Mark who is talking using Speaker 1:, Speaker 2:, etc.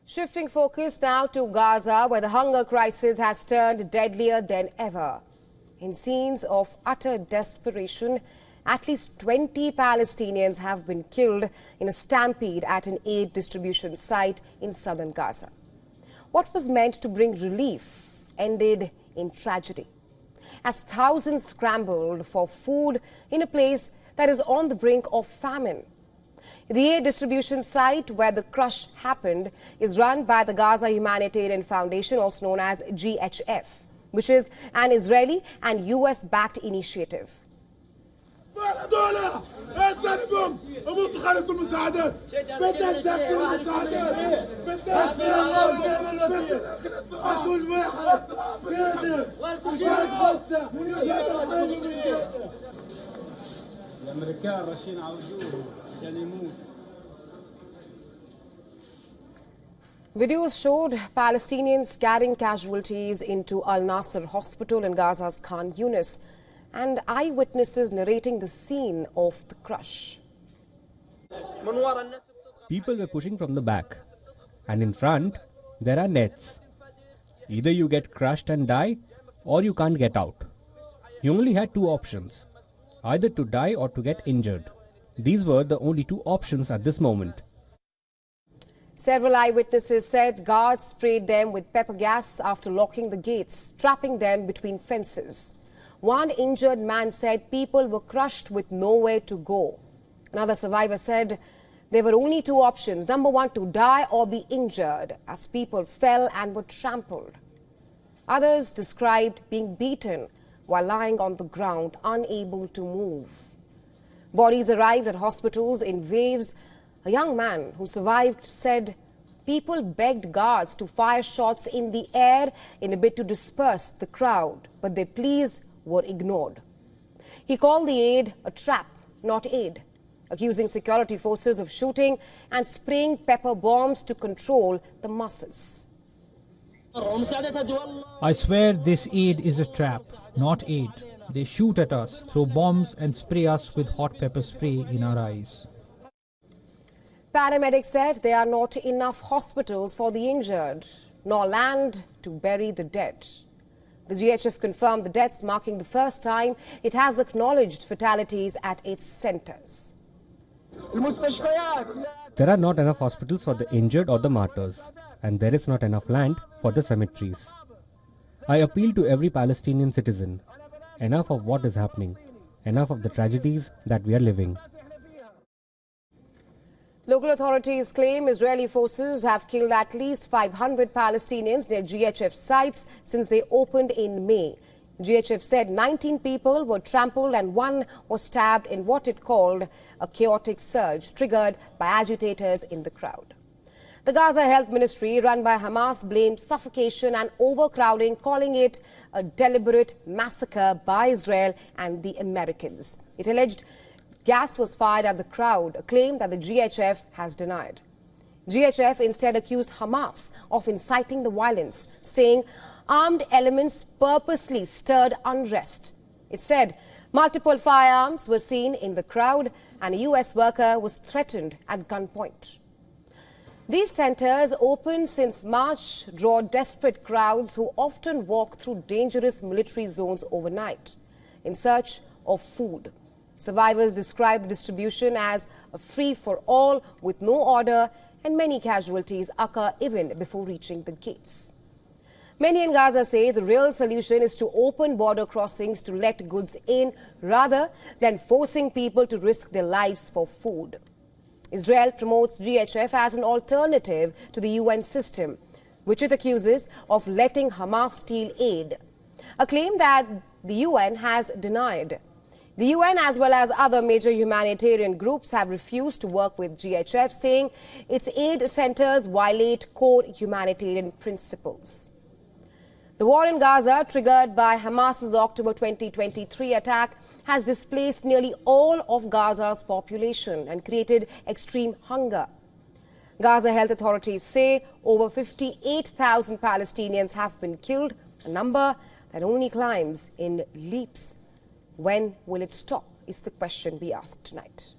Speaker 1: Shifting focus now to Gaza, where the hunger crisis has turned deadlier than ever. In scenes of utter desperation, at least 20 Palestinians have been killed in a stampede at an aid distribution site in southern Gaza. What was meant to bring relief ended in tragedy, as thousands scrambled for food in a place that is on the brink of famine. The aid distribution site where the crush happened is run by the Gaza Humanitarian Foundation, also known as GHF, which is an Israeli and US-backed initiative. Videos showed Palestinians carrying casualties into Al Nasser Hospital in Gaza's Khan Yunis, and eyewitnesses narrating the scene of the crush.
Speaker 2: People were pushing from the back, and in front there are nets. Either you get crushed and die, or you can't get out. You only had two options, either to die or to get injured. These were the only two options at this moment.
Speaker 1: Several eyewitnesses said guards sprayed them with pepper gas after locking the gates, trapping them between fences. One injured man said people were crushed with nowhere to go. Another survivor said there were only two options. Number one, to die or be injured, as people fell and were trampled. Others described being beaten while lying on the ground, unable to move. Bodies arrived at hospitals in waves. A young man who survived said people begged guards to fire shots in the air in a bid to disperse the crowd, but their pleas were ignored. He called the aid a trap, not aid, accusing security forces of shooting and spraying pepper bombs to control the masses.
Speaker 3: I swear this aid is a trap, not aid. They shoot at us, throw bombs and spray us with hot pepper spray in our eyes.
Speaker 1: Paramedics said there are not enough hospitals for the injured, nor land to bury the dead. The GHF confirmed the deaths, marking the first time it has acknowledged fatalities at its centers.
Speaker 2: There are not enough hospitals for the injured or the martyrs, and there is not enough land for the cemeteries. I appeal to every Palestinian citizen, enough of what is happening, enough of the tragedies that we are living.
Speaker 1: Local authorities claim Israeli forces have killed at least 500 Palestinians near GHF sites since they opened in May. GHF said 19 people were trampled and one was stabbed in what it called a chaotic surge triggered by agitators in the crowd. The Gaza Health Ministry, run by Hamas, blamed suffocation and overcrowding, calling it a deliberate massacre by Israel and the Americans. It alleged gas was fired at the crowd, a claim that the GHF has denied. GHF instead accused Hamas of inciting the violence, saying armed elements purposely stirred unrest. It said multiple firearms were seen in the crowd and a US worker was threatened at gunpoint. These centers, opened since March, draw desperate crowds who often walk through dangerous military zones overnight in search of food. Survivors describe the distribution as a free-for-all with no order, and many casualties occur even before reaching the gates. Many in Gaza say the real solution is to open border crossings to let goods in rather than forcing people to risk their lives for food. Israel promotes GHF as an alternative to the UN system, which it accuses of letting Hamas steal aid, a claim that the UN has denied. The UN, as well as other major humanitarian groups, have refused to work with GHF, saying its aid centers violate core humanitarian principles. The war in Gaza, triggered by Hamas's October 2023 attack, has displaced nearly all of Gaza's population and created extreme hunger. Gaza health authorities say over 58,000 Palestinians have been killed, a number that only climbs in leaps. When will it stop is the question we ask tonight.